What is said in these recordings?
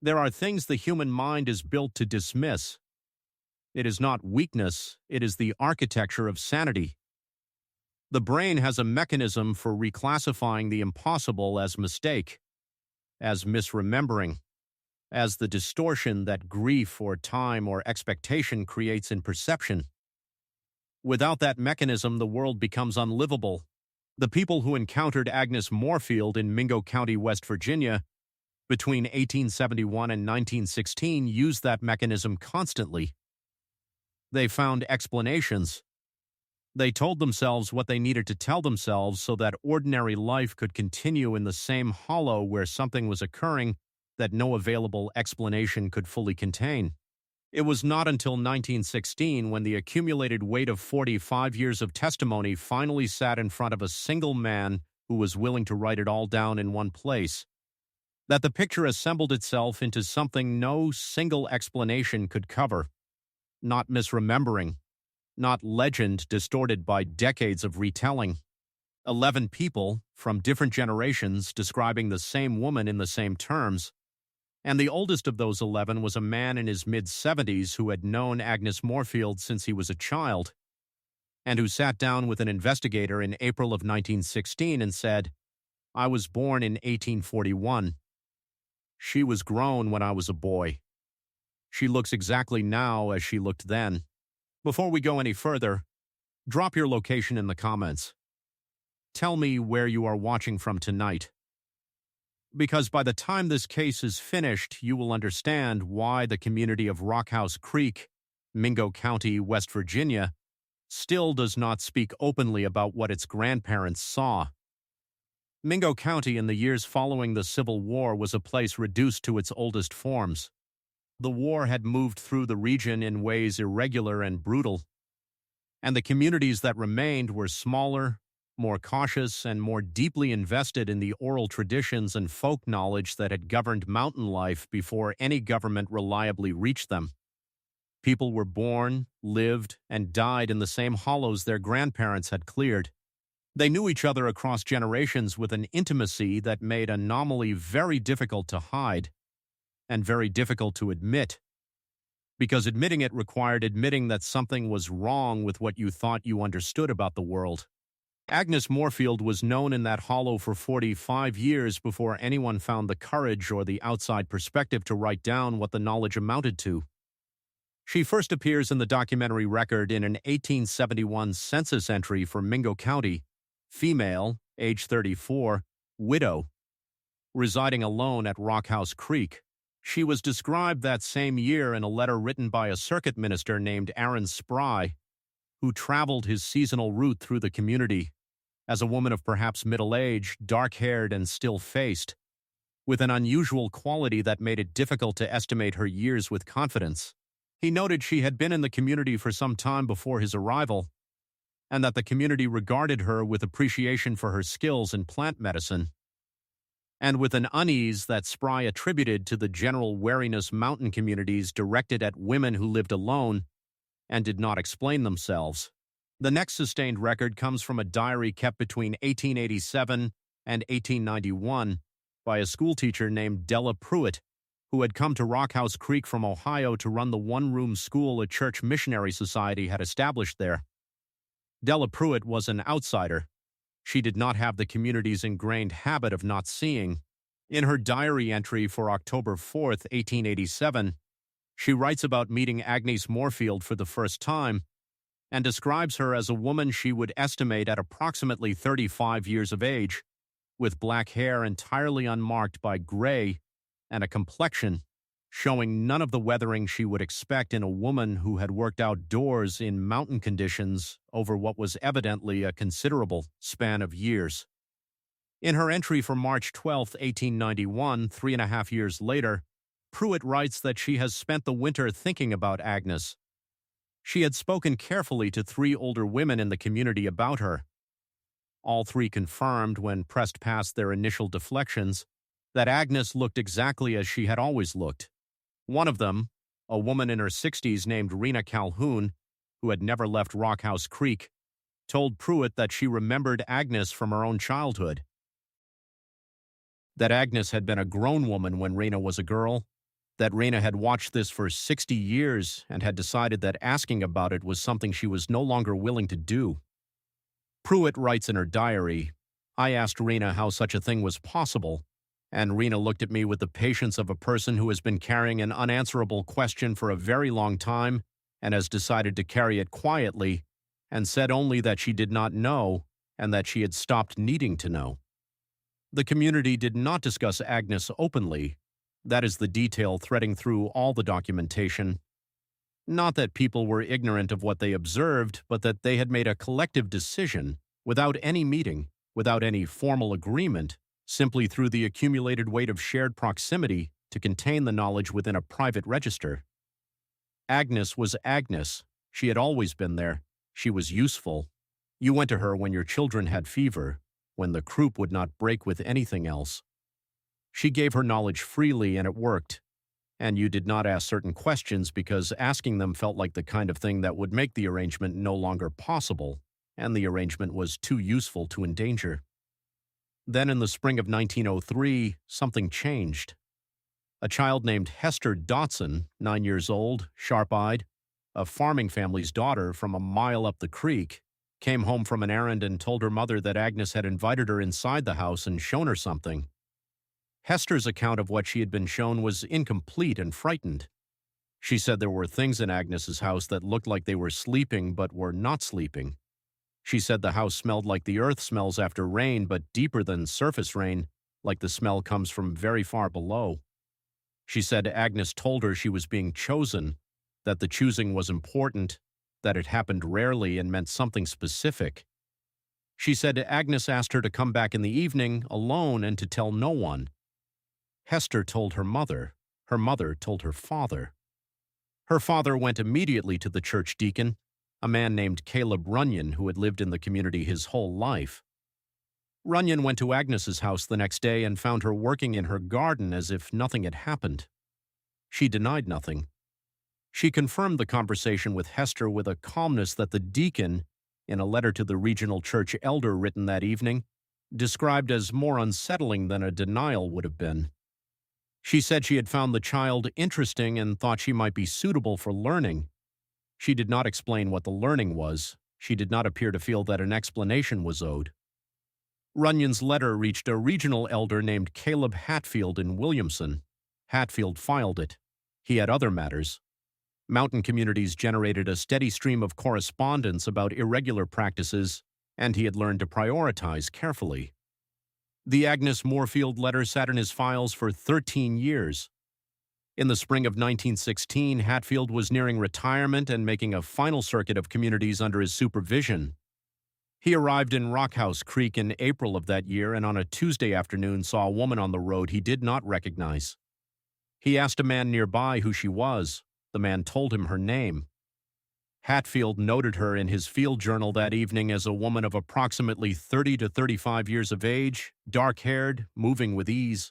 There are things the human mind is built to dismiss. It is not weakness, it is the architecture of sanity. The brain has a mechanism for reclassifying the impossible as mistake, as misremembering, as the distortion that grief or time or expectation creates in perception. Without that mechanism, the world becomes unlivable. The people who encountered Agnes Moorefield in Mingo County, West Virginia, between 1871 and 1916 used that mechanism constantly. They found explanations. They told themselves what they needed to tell themselves so that ordinary life could continue in the same hollow where something was occurring that no available explanation could fully contain. It was not until 1916, when the accumulated weight of 45 years of testimony finally sat in front of a single man who was willing to write it all down in one place, that the picture assembled itself into something no single explanation could cover. Not misremembering, not legend distorted by decades of retelling. 11 people from different generations describing the same woman in the same terms, and the oldest of those 11 was a man in his mid-70s who had known Agnes Moorefield since he was a child, and who sat down with an investigator in April of 1916 and said, "I was born in 1841. She was grown when I was a boy. She looks exactly now as she looked then." Before we go any further, drop your location in the comments. Tell me where you are watching from tonight. Because by the time this case is finished, you will understand why the community of Rockhouse Creek, Mingo County, West Virginia, still does not speak openly about what its grandparents saw. Mingo County in the years following the Civil War was a place reduced to its oldest forms. The war had moved through the region in ways irregular and brutal, and the communities that remained were smaller, more cautious, and more deeply invested in the oral traditions and folk knowledge that had governed mountain life before any government reliably reached them. People were born, lived, and died in the same hollows their grandparents had cleared. They knew each other across generations with an intimacy that made anomaly very difficult to hide, and very difficult to admit, because admitting it required admitting that something was wrong with what you thought you understood about the world. Agnes Moorefield was known in that hollow for 45 years before anyone found the courage or the outside perspective to write down what the knowledge amounted to. She first appears in the documentary record in an 1871 census entry for Mingo County, female, age 34, widow, residing alone at Rockhouse Creek. She was described that same year in a letter written by a circuit minister named Aaron Spry, who traveled his seasonal route through the community, as a woman of perhaps middle age, dark-haired and still-faced, with an unusual quality that made it difficult to estimate her years with confidence. He noted she had been in the community for some time before his arrival, and that the community regarded her with appreciation for her skills in plant medicine, and with an unease that Spry attributed to the general wariness mountain communities directed at women who lived alone and did not explain themselves. The next sustained record comes from a diary kept between 1887 and 1891 by a schoolteacher named Della Pruitt, who had come to Rockhouse Creek from Ohio to run the one-room school a church missionary society had established there. Della Pruitt was an outsider. She did not have the community's ingrained habit of not seeing. In her diary entry for October 4th, 1887, she writes about meeting Agnes Moorefield for the first time and describes her as a woman she would estimate at approximately 35 years of age, with black hair entirely unmarked by gray and a complexion showing none of the weathering she would expect in a woman who had worked outdoors in mountain conditions over what was evidently a considerable span of years. In her entry for March 12, 1891, 3.5 years later, Pruitt writes that she has spent the winter thinking about Agnes. She had spoken carefully to 3 older women in the community about her. All 3 confirmed, when pressed past their initial deflections, that Agnes looked exactly as she had always looked. One of them, a woman in her 60s named Rena Calhoun, who had never left Rockhouse Creek, told Pruitt that she remembered Agnes from her own childhood. That Agnes had been a grown woman when Rena was a girl, that Raina had watched this for 60 years and had decided that asking about it was something she was no longer willing to do. Pruitt writes in her diary, "I asked Raina how such a thing was possible, and Raina looked at me with the patience of a person who has been carrying an unanswerable question for a very long time and has decided to carry it quietly, and said only that she did not know and that she had stopped needing to know." The community did not discuss Agnes openly. That is the detail threading through all the documentation. Not that people were ignorant of what they observed, but that they had made a collective decision, without any meeting, without any formal agreement, simply through the accumulated weight of shared proximity, to contain the knowledge within a private register. Agnes was Agnes. She had always been there. She was useful. You went to her when your children had fever, when the croup would not break with anything else. She gave her knowledge freely, and it worked. And you did not ask certain questions because asking them felt like the kind of thing that would make the arrangement no longer possible, and the arrangement was too useful to endanger. Then in the spring of 1903, something changed. A child named Hester Dotson, 9 years old, sharp-eyed, a farming family's daughter from a mile up the creek, came home from an errand and told her mother that Agnes had invited her inside the house and shown her something. Hester's account of what she had been shown was incomplete and frightened. She said there were things in Agnes's house that looked like they were sleeping but were not sleeping. She said the house smelled like the earth smells after rain, but deeper than surface rain, like the smell comes from very far below. She said Agnes told her she was being chosen, that the choosing was important, that it happened rarely and meant something specific. She said Agnes asked her to come back in the evening, alone, and to tell no one. Hester told her mother told her father. Her father went immediately to the church deacon, a man named Caleb Runyon who had lived in the community his whole life. Runyon went to Agnes's house the next day and found her working in her garden as if nothing had happened. She denied nothing. She confirmed the conversation with Hester with a calmness that the deacon, in a letter to the regional church elder written that evening, described as more unsettling than a denial would have been. She said she had found the child interesting and thought she might be suitable for learning. She did not explain what the learning was. She did not appear to feel that an explanation was owed. Runyon's letter reached a regional elder named Caleb Hatfield in Williamson. Hatfield filed it. He had other matters. Mountain communities generated a steady stream of correspondence about irregular practices, and he had learned to prioritize carefully. The Agnes Moorefield letter sat in his files for 13 years. In the spring of 1916, Hatfield was nearing retirement and making a final circuit of communities under his supervision. He arrived in Rockhouse Creek in April of that year and on a Tuesday afternoon saw a woman on the road he did not recognize. He asked a man nearby who she was. The man told him her name. Hatfield noted her in his field journal that evening as a woman of approximately 30 to 35 years of age, dark-haired, moving with ease.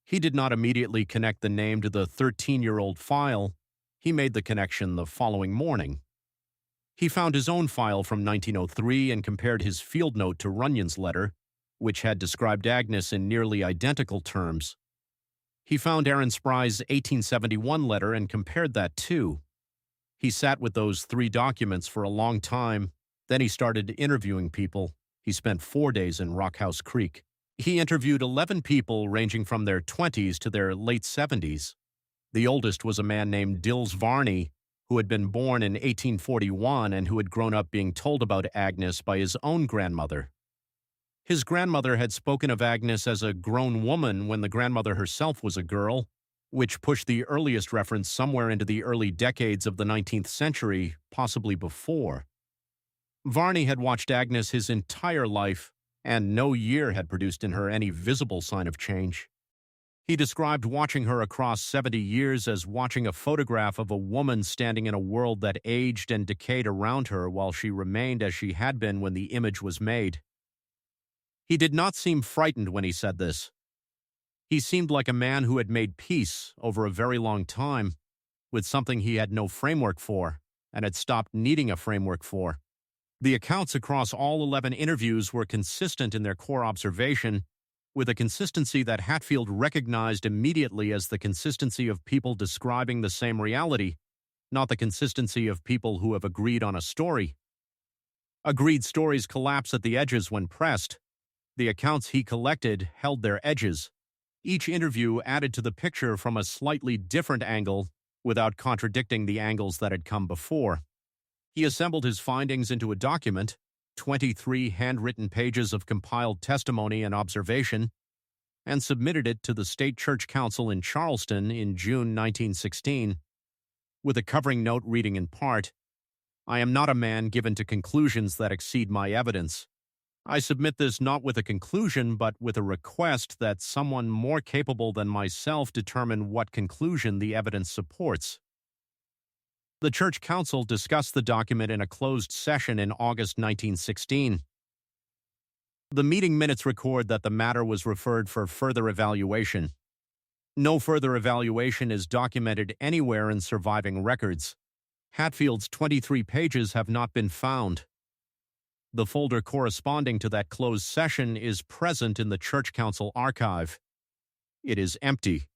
He did not immediately connect the name to the 13-year-old file. He made the connection the following morning. He found his own file from 1903 and compared his field note to Runyon's letter, which had described Agnes in nearly identical terms. He found Aaron Spry's 1871 letter and compared that too. He sat with those 3 documents for a long time. Then he started interviewing people. He spent 4 days in Rockhouse Creek. He interviewed 11 people ranging from their 20s to their late 70s. The oldest was a man named Dills Varney, who had been born in 1841 and who had grown up being told about Agnes by his own grandmother. His grandmother had spoken of Agnes as a grown woman when the grandmother herself was a girl, which pushed the earliest reference somewhere into the early decades of the 19th century, possibly before. Varney had watched Agnes his entire life, and no year had produced in her any visible sign of change. He described watching her across 70 years as watching a photograph of a woman standing in a world that aged and decayed around her while she remained as she had been when the image was made. He did not seem frightened when he said this. He seemed like a man who had made peace over a very long time with something he had no framework for and had stopped needing a framework for. The accounts across all 11 interviews were consistent in their core observation, with a consistency that Hatfield recognized immediately as the consistency of people describing the same reality, not the consistency of people who have agreed on a story. Agreed stories collapse at the edges when pressed. The accounts he collected held their edges. Each interview added to the picture from a slightly different angle without contradicting the angles that had come before. He assembled his findings into a document, 23 handwritten pages of compiled testimony and observation, and submitted it to the State Church Council in Charleston in June 1916, with a covering note reading in part, "I am not a man given to conclusions that exceed my evidence. I submit this not with a conclusion, but with a request that someone more capable than myself determine what conclusion the evidence supports." The Church Council discussed the document in a closed session in August 1916. The meeting minutes record that the matter was referred for further evaluation. No further evaluation is documented anywhere in surviving records. Hatfield's 23 pages have not been found. The folder corresponding to that closed session is present in the Church Council archive. It is empty.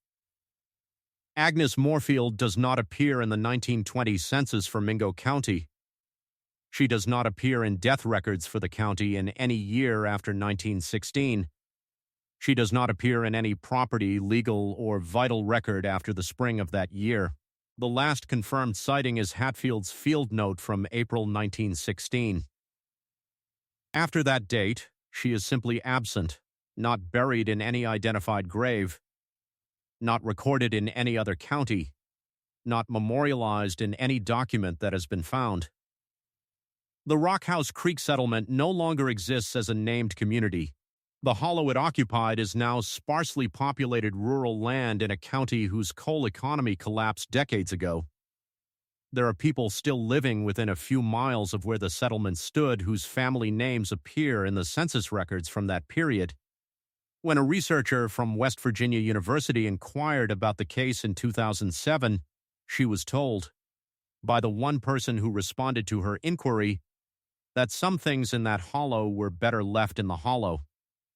Agnes Moorefield does not appear in the 1920 census for Mingo County. She does not appear in death records for the county in any year after 1916. She does not appear in any property, legal, or vital record after the spring of that year. The last confirmed sighting is Hatfield's field note from April 1916. After that date, she is simply absent, not buried in any identified grave, not recorded in any other county, not memorialized in any document that has been found. The Rockhouse Creek settlement no longer exists as a named community. The hollow it occupied is now sparsely populated rural land in a county whose coal economy collapsed decades ago. There are people still living within a few miles of where the settlement stood whose family names appear in the census records from that period. When a researcher from West Virginia University inquired about the case in 2007, she was told, by the one person who responded to her inquiry, that some things in that hollow were better left in the hollow.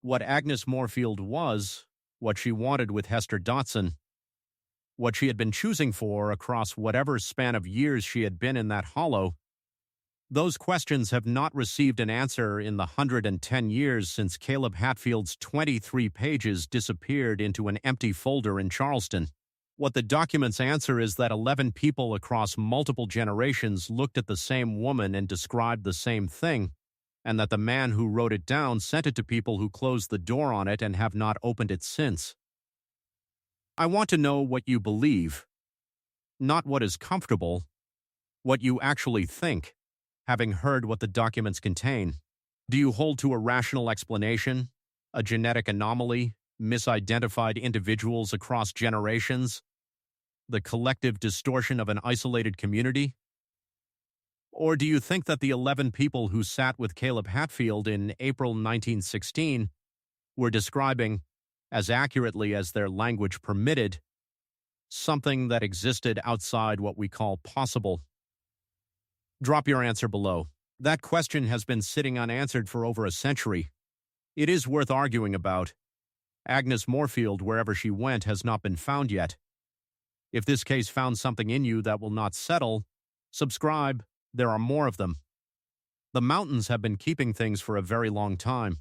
What Agnes Moorefield was, what she wanted with Hester Dotson, what she had been choosing for across whatever span of years she had been in that hollow, those questions have not received an answer in the 110 years since Caleb Hatfield's 23 pages disappeared into an empty folder in Charleston. What the documents answer is that 11 people across multiple generations looked at the same woman and described the same thing, and that the man who wrote it down sent it to people who closed the door on it and have not opened it since. I want to know what you believe, not what is comfortable, what you actually think, having heard what the documents contain. Do you hold to a rational explanation, a genetic anomaly, misidentified individuals across generations, the collective distortion of an isolated community? Or do you think that the 11 people who sat with Caleb Hatfield in April 1916 were describing, as accurately as their language permitted, something that existed outside what we call possible? Drop your answer below. That question has been sitting unanswered for over a century. It is worth arguing about. Agnes Moorefield, wherever she went, has not been found yet. If this case found something in you that will not settle, subscribe. There are more of them. The mountains have been keeping things for a very long time.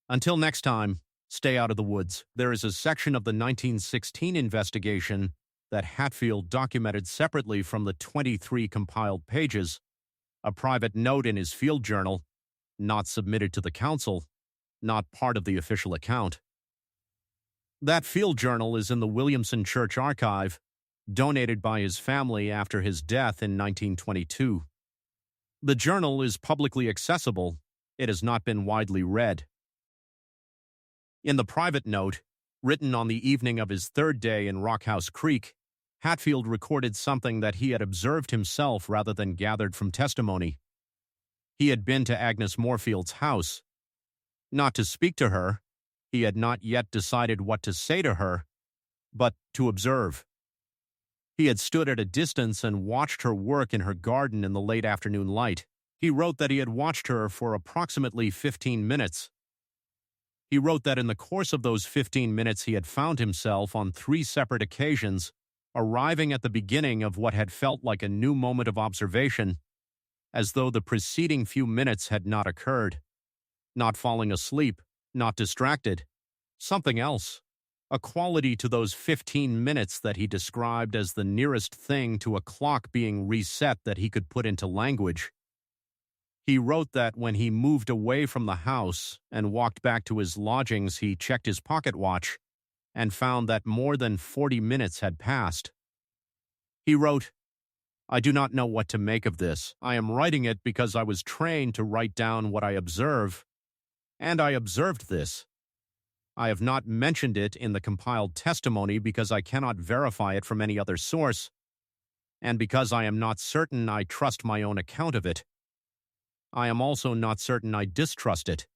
Until next time, stay out of the woods. There is a section of the 1916 investigation that Hatfield documented separately from the 23 compiled pages, a private note in his field journal, not submitted to the council, not part of the official account. That field journal is in the Williamson Church Archive, donated by his family after his death in 1922. The journal is publicly accessible. It has not been widely read. In the private note, written on the evening of his third day in Rockhouse Creek, Hatfield recorded something that he had observed himself rather than gathered from testimony. He had been to Agnes Moorefield's house. Not to speak to her, he had not yet decided what to say to her, but to observe. He had stood at a distance and watched her work in her garden in the late afternoon light. He wrote that he had watched her for approximately 15 minutes. He wrote that in the course of those 15 minutes he had found himself on 3 separate occasions arriving at the beginning of what had felt like a new moment of observation, as though the preceding few minutes had not occurred. Not falling asleep, not distracted. Something else. A quality to those 15 minutes that he described as the nearest thing to a clock being reset that he could put into language. He wrote that when he moved away from the house and walked back to his lodgings, he checked his pocket watch and found that more than 40 minutes had passed. He wrote, "I do not know what to make of this. I am writing it because I was trained to write down what I observe, and I observed this. I have not mentioned it in the compiled testimony because I cannot verify it from any other source, and because I am not certain I trust my own account of it. I am also not certain I distrust it."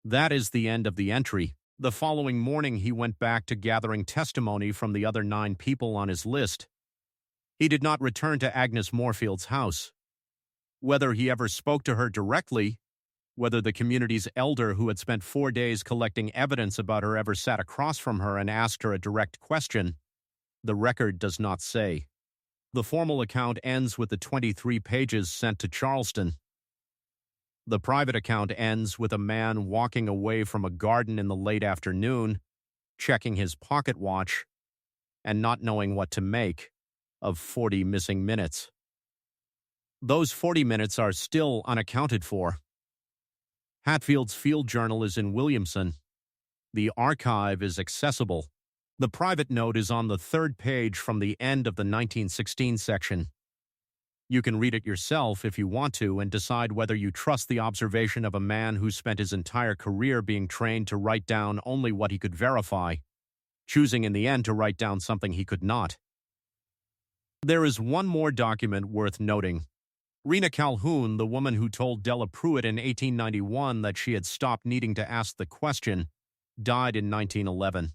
That is the end of the entry. The following morning he went back to gathering testimony from the other 9 people on his list. He did not return to Agnes Moorefield's house. Whether he ever spoke to her directly, whether the community's elder who had spent 4 days collecting evidence about her ever sat across from her and asked her a direct question, the record does not say. The formal account ends with the 23 pages sent to Charleston. The private account ends with a man walking away from a garden in the late afternoon, checking his pocket watch, and not knowing what to make of 40 missing minutes. Those 40 minutes are still unaccounted for. Hatfield's field journal is in Williamson. The archive is accessible. The private note is on the 3rd page from the end of the 1916 section. You can read it yourself if you want to and decide whether you trust the observation of a man who spent his entire career being trained to write down only what he could verify, choosing in the end to write down something he could not. There is one more document worth noting. Rena Calhoun, the woman who told Della Pruitt in 1891 that she had stopped needing to ask the question, died in 1911.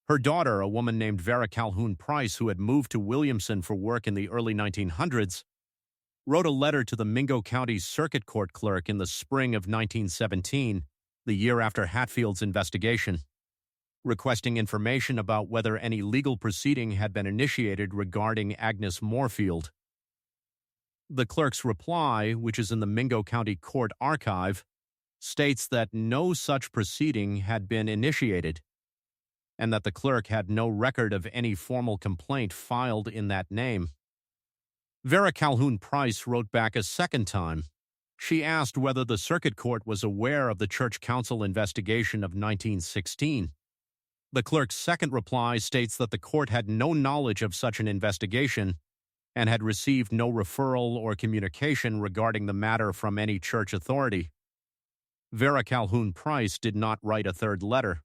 Her daughter, a woman named Vera Calhoun Price, who had moved to Williamson for work in the early 1900s, wrote a letter to the Mingo County Circuit Court clerk in the spring of 1917, the year after Hatfield's investigation, requesting information about whether any legal proceeding had been initiated regarding Agnes Moorefield. The clerk's reply, which is in the Mingo County Court Archive, states that no such proceeding had been initiated, and that the clerk had no record of any formal complaint filed in that name. Vera Calhoun Price wrote back a second time. She asked whether the circuit court was aware of the church council investigation of 1916. The clerk's second reply states that the court had no knowledge of such an investigation and had received no referral or communication regarding the matter from any church authority. Vera Calhoun Price did not write a third letter.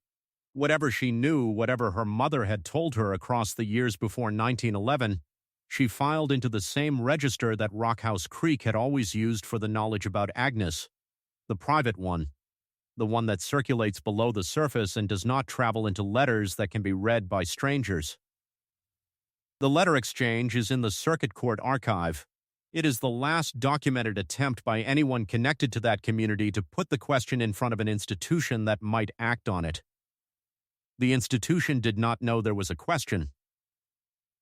Whatever she knew, whatever her mother had told her across the years before 1911, she filed into the same register that Rockhouse Creek had always used for the knowledge about Agnes, the private one, the one that circulates below the surface and does not travel into letters that can be read by strangers. The letter exchange is in the Circuit Court Archive. It is the last documented attempt by anyone connected to that community to put the question in front of an institution that might act on it. The institution did not know there was a question.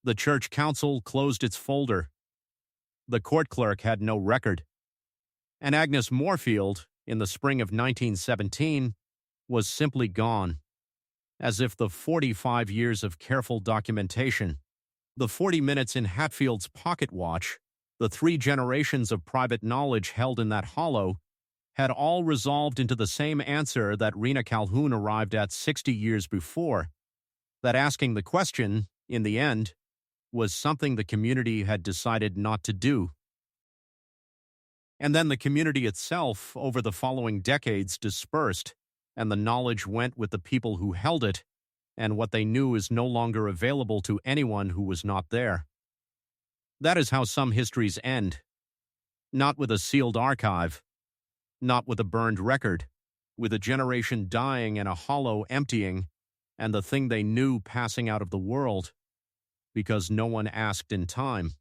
The church council closed its folder. The court clerk had no record. And Agnes Moorefield, in the spring of 1917, was simply gone, as if the 45 years of careful documentation, the 40 minutes in Hatfield's pocket watch, the 3 generations of private knowledge held in that hollow, had all resolved into the same answer that Rena Calhoun arrived at 60 years before, that asking the question, in the end, was something the community had decided not to do. And then the community itself, over the following decades, dispersed, and the knowledge went with the people who held it, and what they knew is no longer available to anyone who was not there. That is how some histories end. Not with a sealed archive, not with a burned record, with a generation dying and a hollow emptying, and the thing they knew passing out of the world, because no one asked in time.